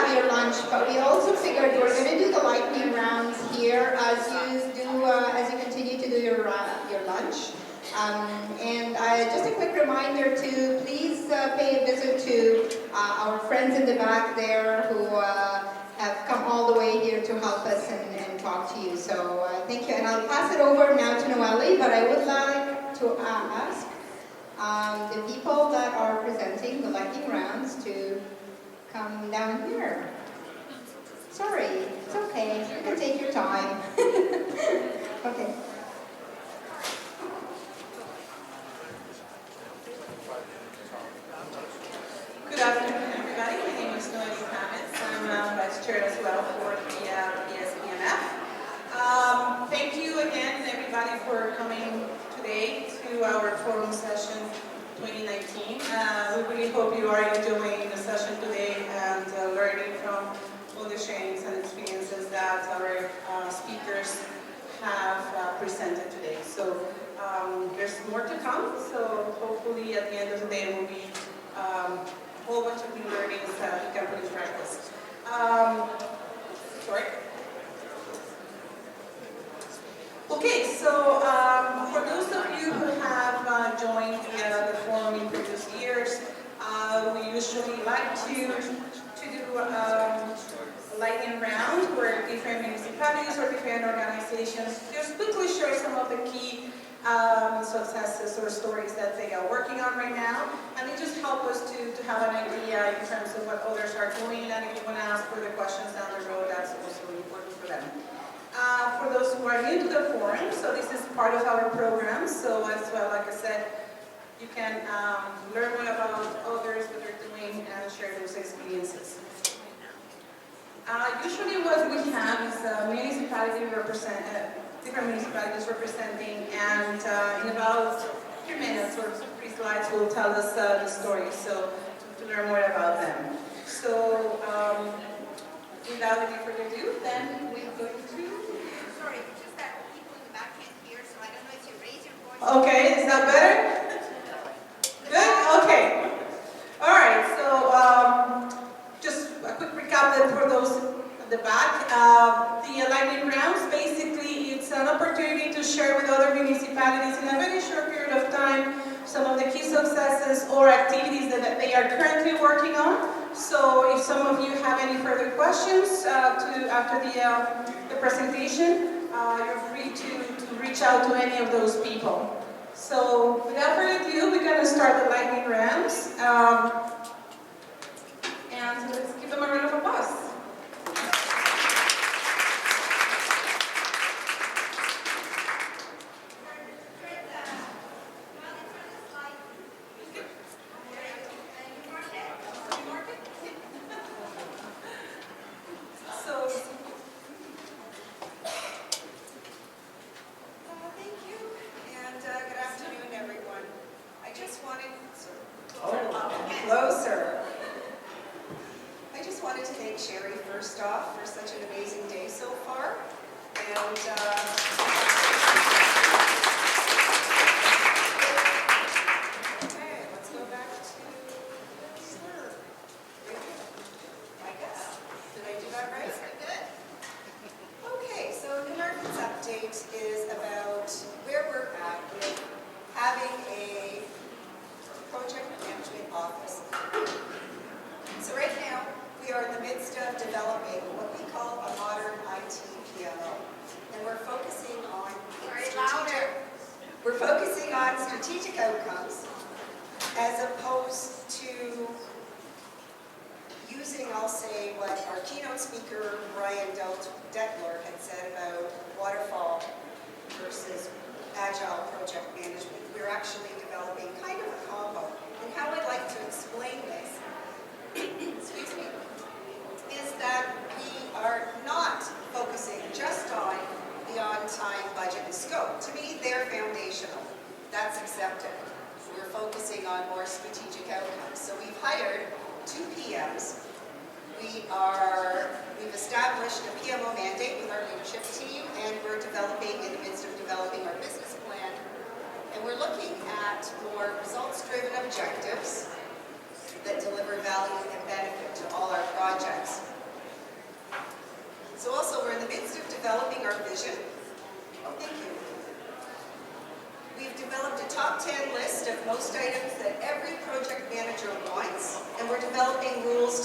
have your lunch, but we also figured we're going to do the lightning rounds here as you continue to do your lunch. And just a quick reminder to please pay a visit to our friends in the back there who have come all the way here to help us and talk to you. So thank you, and I'll pass it over now to Noelle, but I would like to ask the people that are presenting the lightning rounds to come down here. Sorry, it's okay. You can take your time. Okay. Good afternoon, everybody. My name is Noelle. I'm Vice Chair as well for the PSPMF. Thank you again, everybody, for coming today to our forum session 2019. We really hope you are enjoying the session today and learning from all the sharings and experiences that our speakers have presented today. So there's more to come, so hopefully at the end of the day will be a whole bunch of new learnings that we can put in practice. Sorry. Okay, so for those of you who have joined the forum in previous years, we usually like to do a lightning round where different municipalities or different organizations just quickly share some of the key successes or stories that they are working on right now, and it just help us to have an idea in terms of what others are doing, and if you want to ask further questions down the road, that's also important for them. For those who are new to the forum, so this is part of our program, so as well, like I said, you can learn more about others, what they're doing, and share those experiences. Usually what we have is different municipalities representing, and in about 3 minutes or 3 slides will tell us the story, so to learn more about them. So without any further ado, then we're going to... Sorry, just that people in the back can't hear, so I don't know if you raise your voice. Okay, is that better? Good? Okay. All right, so just a quick recap then for those at the back. The lightning rounds, basically, it's an opportunity to share with other municipalities in a very short period of time some of the key successes or activities that they are currently working on. So if some of you have any further questions after the presentation, you're free to reach out to any of those people. So without further ado, we're going to start the lightning rounds. And let's give them a round of applause. Is about where we're at with having a project management office. So right now, we are in the midst of developing what we call a modern IT PMO. And we're focusing on strategic outcomes as opposed to using, I'll say, what our keynote speaker, Brian Detler, had said about waterfall versus agile project management. We're actually developing kind of a combo. And how I'd like to explain this, excuse me, is that we are not focusing just on the on-time budget and scope. To me, they're foundational. That's accepted. We're focusing on more strategic outcomes. So we've hired 2 PMs. We've established a PMO mandate with our leadership team, and we're in the midst of developing our business plan. And we're looking at more results-driven objectives that deliver value and benefit to all our projects.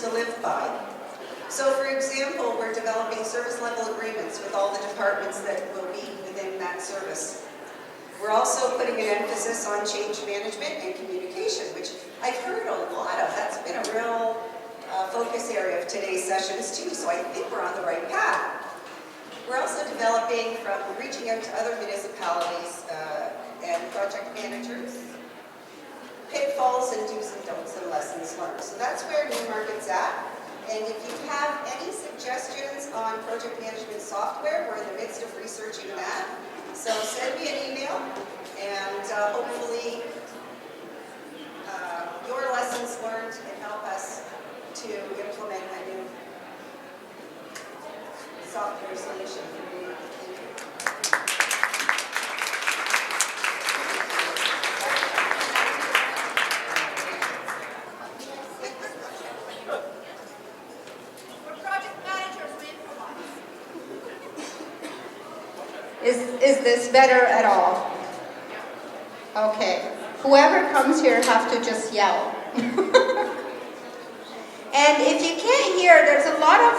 to live by. So for example, we're developing service level agreements with all the departments that will be within that service. We're also putting an emphasis on change management and communication, which I've heard a lot of. That's been a real focus area of today's sessions too, so I think we're on the right path. We're also developing from reaching out to other municipalities and project managers, pitfalls and do's and don'ts and lessons learned. So that's where Newmarket's at. And if you have any suggestions on project management software, we're in the midst of researching that. So send me an email, and hopefully your lessons learned can help us to implement a new software solution for you. Is this better at all? Okay. Whoever comes here have to just yell. And if you can't hear, there's a lot of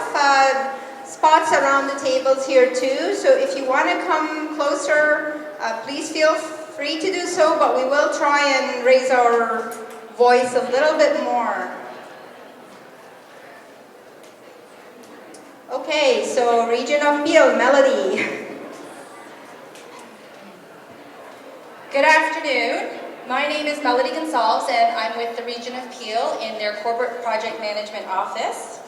spots around the tables here too. So if you want to come closer, please feel free to do so, but we will try and raise our voice a little bit more. Okay, so Region of Peel, Melody. Good afternoon. My name is Melody Gonsalves, and I'm with the Region of Peel in their Corporate Project Management Office.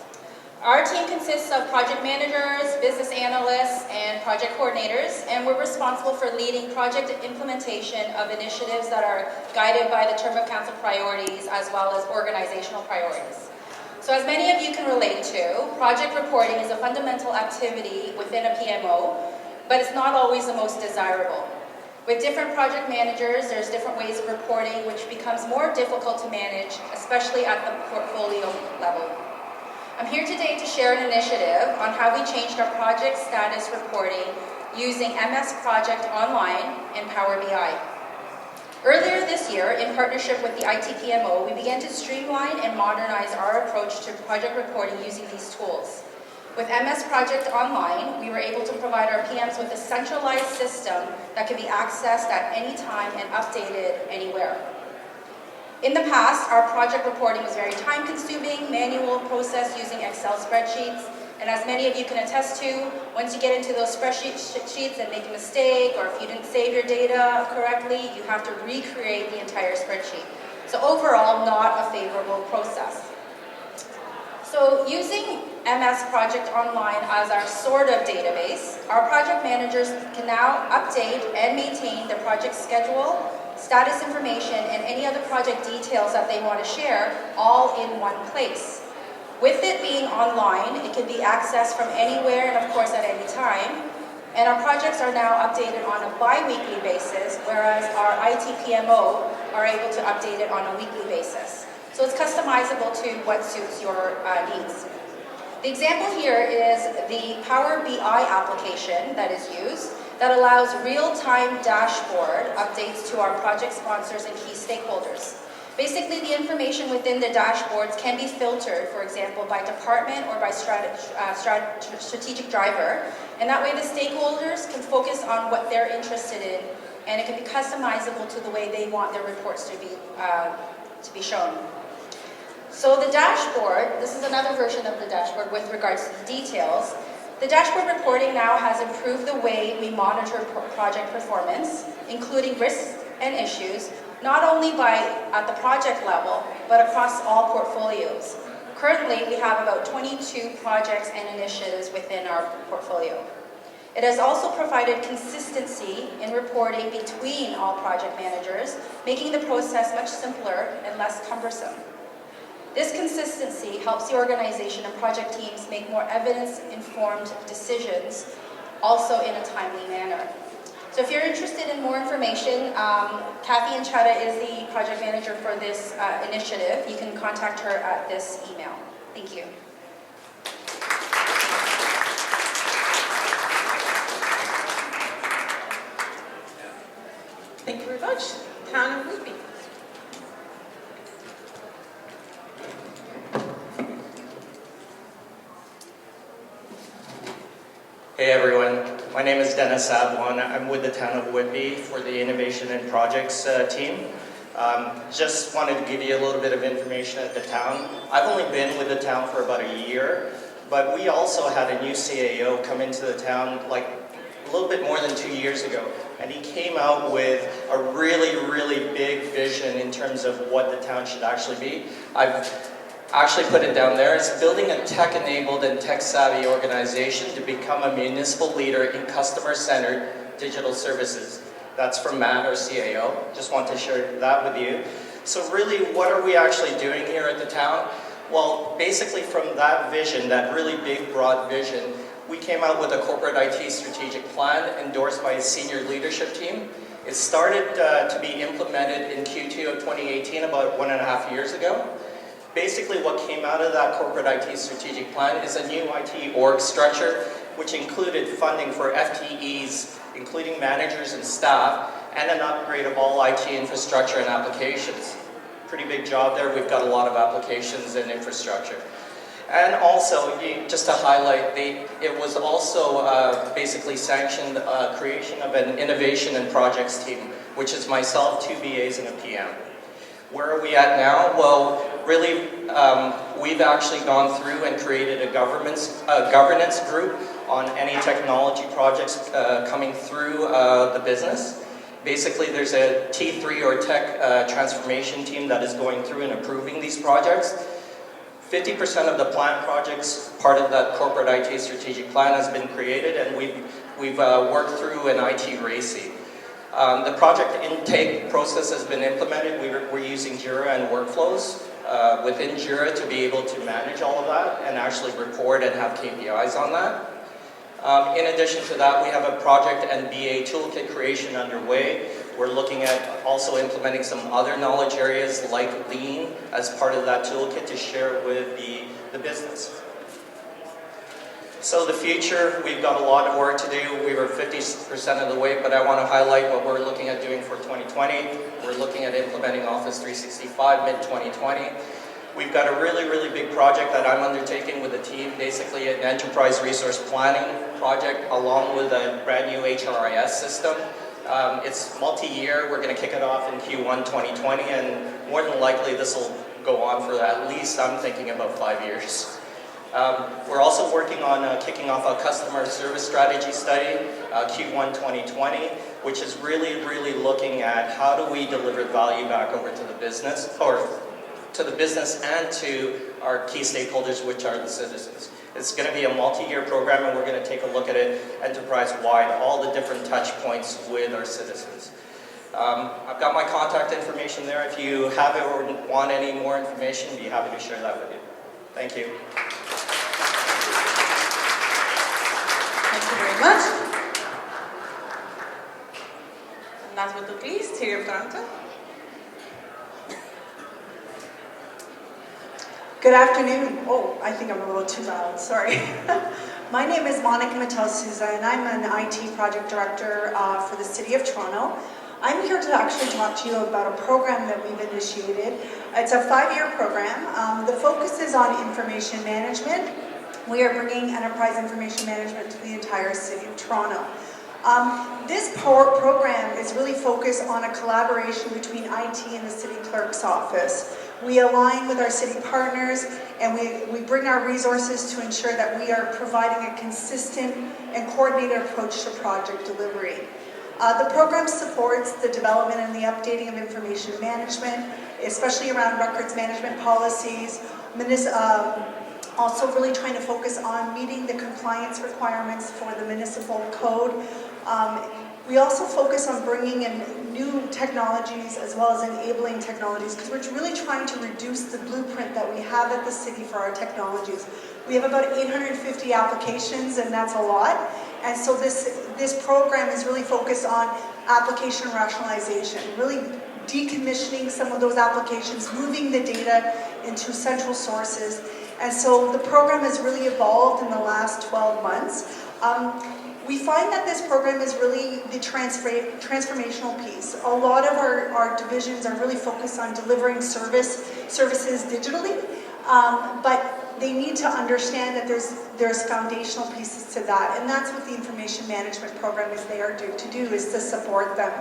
Our team consists of project managers, business analysts, and project coordinators, and we're responsible for leading project implementation of initiatives that are guided by the term of council priorities as well as organizational priorities. So as many of you can relate to, project reporting is a fundamental activity within a PMO, but it's not always the most desirable. With different project managers, there's different ways of reporting, which becomes more difficult to manage, especially at the portfolio level. I'm here today to share an initiative on how we changed our project status reporting using MS Project Online and Power BI. Earlier this year, in partnership with the ITPMO, we began to streamline and modernize our approach to project reporting using these tools. With MS Project Online, we were able to provide our PMs with a centralized system that can be accessed at any time and updated anywhere. In the past, our project reporting was very time-consuming, manual process using Excel spreadsheets, and as many of you can attest to, once you get into those spreadsheets and make a mistake, or if you didn't save your data correctly, you have to recreate the entire spreadsheet. So overall, not a favorable process. So using MS Project Online as our sort of database, our project managers can now update and maintain the project schedule, status information, and any other project details that they want to share all in one place. With it being online, it can be accessed from anywhere and of course at any time. And our projects are now updated on a bi-weekly basis, whereas our ITPMO are able to update it on a weekly basis. So it's customizable to what suits your needs. The example here is the Power BI application that is used that allows real-time dashboard updates to our project sponsors and key stakeholders. Basically, the information within the dashboards can be filtered, for example, by department or by strategic driver, and that way the stakeholders can focus on what they're interested in, and it can be customizable to the way they want their reports to be shown. So the dashboard, this is another version of the dashboard with regards to the details. The dashboard reporting now has improved the way we monitor project performance, including risks and issues, not only at the project level, but across all portfolios. Currently, we have about 22 projects and initiatives within our portfolio. It has also provided consistency in reporting between all project managers, making the process much simpler and less cumbersome. This consistency helps the organization and project teams make more evidence-informed decisions, also in a timely manner. So if you're interested in more information, Kathy Anchetta is the project manager for this initiative. You can contact her at this email. Thank you. Thank you very much. Town of Whitby. Hey everyone, my name is Dennis Sablon. I'm with the town of Whitby for the Innovation and Projects team. Just wanted to give you a little bit of information at the town. I've only been with the town for about a year, but we also had a new CAO come into the town like a little bit more than 2 years ago. And he came out with a really, really big vision in terms of what the town should actually be. I've actually put it down there. It's building a tech-enabled and tech-savvy organization to become a municipal leader in customer-centered digital services. That's from Matt, our CAO. Just want to share that with you. So really, what are we actually doing here at the town? Well, basically from that vision, that really big, broad vision, we came out with a corporate IT strategic plan endorsed by a senior leadership team. It started to be implemented in Q2 of 2018, about 1.5 years ago. Basically, what came out of that corporate IT strategic plan is a new IT org structure, which included funding for FTEs, including managers and staff, and an upgrade of all IT infrastructure and applications. Pretty big job there. We've got a lot of applications and infrastructure. And also, just to highlight, it was also basically sanctioned creation of an innovation and projects team, which is myself, 2 BAs, and a PM. Where are we at now? Well, really, we've actually gone through and created a governance group on any technology projects coming through the business. Basically, there's a T3 or tech transformation team that is going through and approving these projects. 50% of the planned projects, part of that corporate IT strategic plan, has been created, and we've worked through an IT RACI. The project intake process has been implemented. We're using Jira and workflows within Jira to be able to manage all of that and actually report and have KPIs on that. In addition to that, we have a project and BA toolkit creation underway. We're looking at also implementing some other knowledge areas like Lean as part of that toolkit to share with the business. So the future, we've got a lot of work to do. We were 50% of the way, but I want to highlight what we're looking at doing for 2020. We're looking at implementing Office 365 mid-2020. We've got a really, really big project that I'm undertaking with the team, basically an enterprise resource planning project along with a brand new HRIS system. It's multi-year. We're going to kick it off in Q1 2020, and more than likely this will go on for at least, I'm thinking, about 5 years. We're also working on kicking off a customer service strategy study, Q1 2020, which is really, really looking at how do we deliver value back over to the business, or to the business and to our key stakeholders, which are the citizens. It's going to be a multi-year program, and we're going to take a look at it enterprise-wide, all the different touch points with our citizens. I've got my contact information there. If you have it or want any more information, I'd be happy to share that with you. Thank you. Thank you very much. And last but not least, here front. Good afternoon. Oh, I think I'm a little too loud, sorry. My name is Monica Mattel-Souza, and I'm an IT project director for the City of Toronto. I'm here to actually talk to you about a program that we've initiated. It's a 5-year program. The focus is on information management. We are bringing enterprise information management to the entire City of Toronto. This program is really focused on a collaboration between IT and the City Clerk's office. We align with our city partners, and we bring our resources to ensure that we are providing a consistent and coordinated approach to project delivery. The program supports the development and the updating of information management, especially around records management policies, also really trying to focus on meeting the compliance requirements for the municipal code. We also focus on bringing in new technologies as well as enabling technologies, because we're really trying to reduce the blueprint that we have at the city for our technologies. We have about 850 applications, and that's a lot. And so this program is really focused on application rationalization, really decommissioning some of those applications, moving the data into central sources. And so the program has really evolved in the last 12 months. We find that this program is really the transformational piece. A lot of our divisions are really focused on delivering services digitally, but they need to understand that there's foundational pieces to that, and that's what the information management program is there to do, is to support them.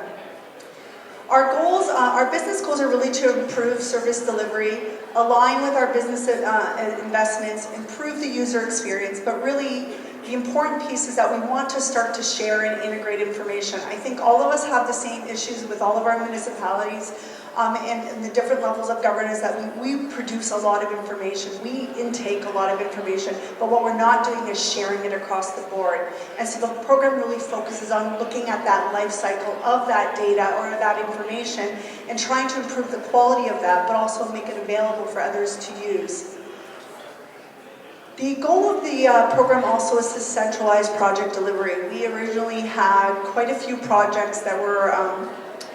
Our goals, our business goals are really to improve service delivery, align with our business investments, improve the user experience, but really the important piece is that we want to start to share and integrate information. I think all of us have the same issues with all of our municipalities and the different levels of governance, that we produce a lot of information. We intake a lot of information, but what we're not doing is sharing it across the board. And so the program really focuses on looking at that life cycle of that data or that information and trying to improve the quality of that, but also make it available for others to use. The goal of the program also is to centralize project delivery. We originally had quite a few projects that were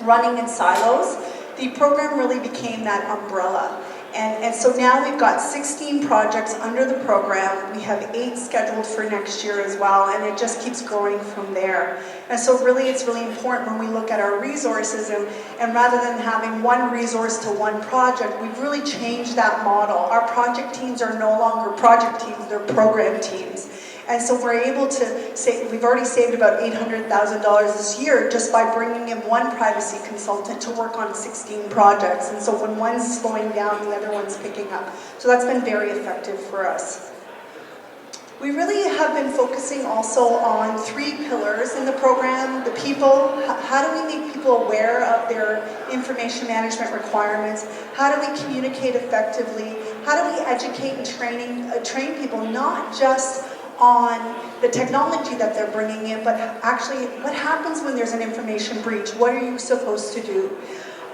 running in silos. The program really became that umbrella. And so now we've got 16 projects under the program. We have 8 scheduled for next year as well, and it just keeps growing from there. And so really, it's really important when we look at our resources, and rather than having one resource to one project, we've really changed that model. Our project teams are no longer project teams, they're program teams. And so we're able to say, we've already saved about $800,000 this year just by bringing in one privacy consultant to work on 16 projects. And so when one's slowing down, the other one's picking up. So that's been very effective for us. We really have been focusing also on 3 pillars in the program. The people, how do we make people aware of their information management requirements? How do we communicate effectively? How do we educate and train people, not just on the technology that they're bringing in, but actually what happens when there's an information breach? What are you supposed to do?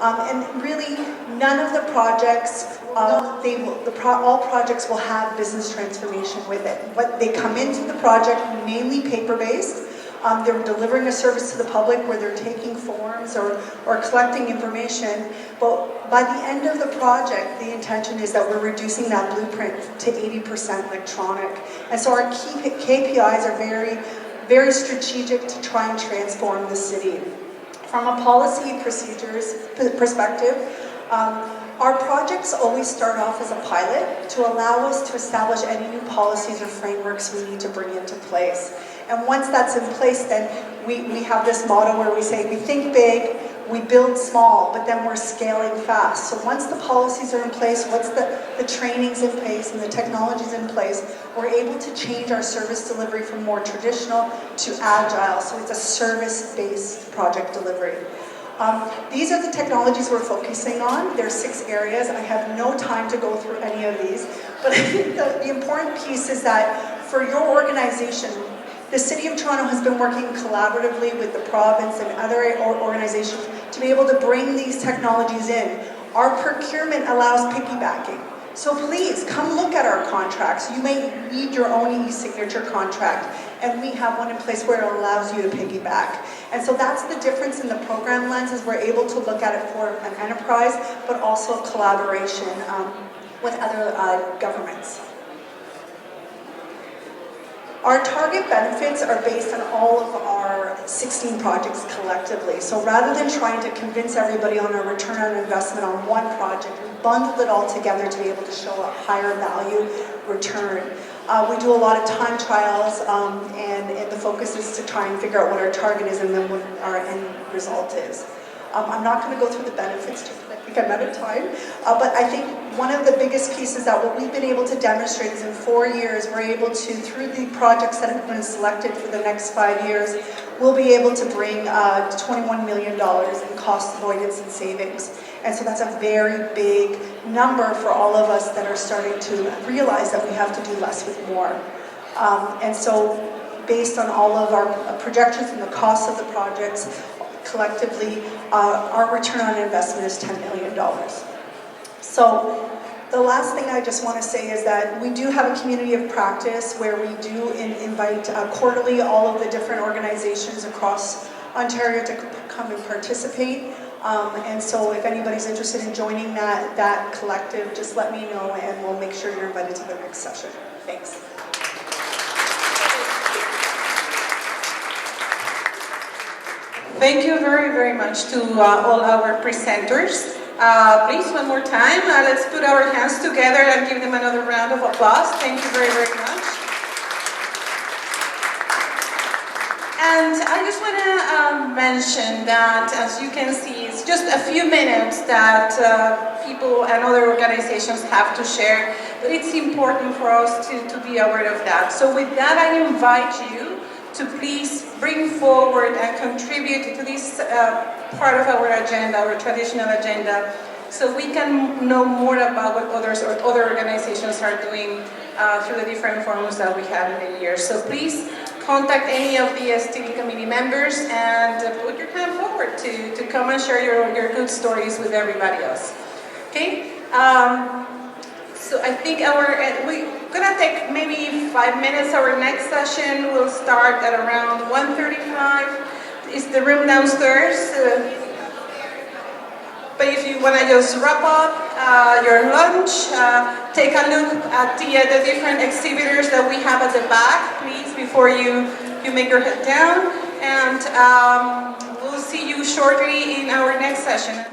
And really, none of the projects, all projects will have business transformation with it. But they come into the project mainly paper-based. They're delivering a service to the public where they're taking forms or collecting information. But by the end of the project, the intention is that we're reducing that blueprint to 80% electronic. And so our key KPIs are very, very strategic to try and transform the city. From a policy procedures perspective, our projects always start off as a pilot to allow us to establish any new policies or frameworks we need to bring into place. And once that's in place, then we have this motto where we say, we think big, we build small, but then we're scaling fast. So once the policies are in place, once the training's in place and the technology's in place, we're able to change our service delivery from more traditional to agile. So it's a service-based project delivery. These are the technologies we're focusing on. There's 6 areas. I have no time to go through any of these, but I think the important piece is that for your organization, the City of Toronto has been working collaboratively with the province and other organizations to be able to bring these technologies in. Our procurement allows piggybacking. So please, come look at our contracts. You may need your own e-signature contract, and we have one in place where it allows you to piggyback. And so that's the difference in the program lens, is we're able to look at it for an enterprise, but also collaboration with other governments. Our target benefits are based on all of our 16 projects collectively. So rather than trying to convince everybody on a return on investment on one project, we bundled it all together to be able to show a higher value return. We do a lot of time trials, and the focus is to try and figure out what our target is and then what our end result is. I'm not going to go through the benefits just because I think I'm out of time, but I think one of the biggest pieces that what we've been able to demonstrate is in 4 years, we're able to, through the projects that have been selected for the next 5 years, we'll be able to bring $21 million in cost avoidance and savings. And so that's a very big number for all of us that are starting to realize that we have to do less with more. And so based on all of our projections and the costs of the projects, collectively, our return on investment is $10 million. So the last thing I just want to say is that we do have a community of practice where we do invite quarterly all of the different organizations across Ontario to come and participate. And so if anybody's interested in joining that collective, just let me know and we'll make sure you're invited to the next session. Thanks. Thank you very, very much to all our presenters. Please, one more time, let's put our hands together and give them another round of applause. Thank you very, very much. And I just want to mention that, as you can see, it's just a few minutes that people and other organizations have to share, but it's important for us to be aware of that. So with that, I invite you to please bring forward and contribute to this part of our agenda, our traditional agenda, so we can know more about what others or other organizations are doing through the different forums that we have in the year. So please contact any of the STD committee members and put your hand forward to come and share your good stories with everybody else. Okay? So I think we're gonna take maybe 5 minutes. Our next session will start at around 1:35. Is the room downstairs? But if you want to just wrap up your lunch, take a look at the different exhibitors that we have at the back, please, before you make your head down. And we'll see you shortly in our next session.